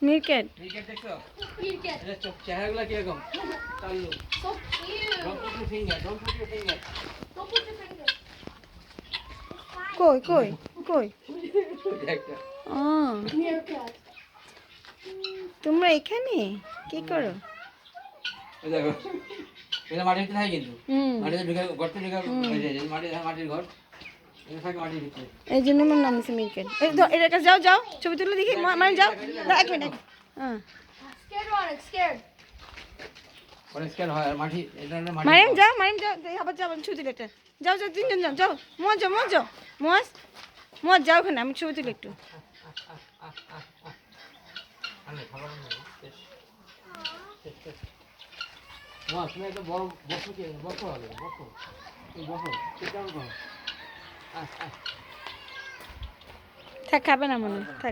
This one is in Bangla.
মিরকেট ক্রিকেট দেখছো? এটা চোখ চেহারাগুলো কিরকম? চালু। Don't put your finger. Don't put your finger. কই কই কই একটা। ও তোমরা এখানে কি করো? এই দেখো। এটা মাটির ভিতরে থাকে কিন্তু। হুম মাটিতে ঢুকে গর্তে ঢুকে হয়ে যায়। মাটির ঘর। এটা থাকে মাটির ভিতরে। এই জন্য আমার নাম হচ্ছে মিরকেট। এই ধর এর কাছে যাও যাও ছবি তুলে দেখি মানে যাও দাঁড়া, এক মিনিট হ্যাঁ পরিষ্কার হয় আর মাটি এটা হলো মাটি। মারিম যাও এই আবার যাও আমি ছবি তুলে একটা যাও যাও তিনজন যাও যাও মোয়াজ যাও ওখানে আমি ছবি তুলে একটু আরে ভালো না। না তুমি একটা বড় বসো কি বসো হবে বসো। তুমি বসো। sit down করো। থাক খাবে না মনে হয়, থাক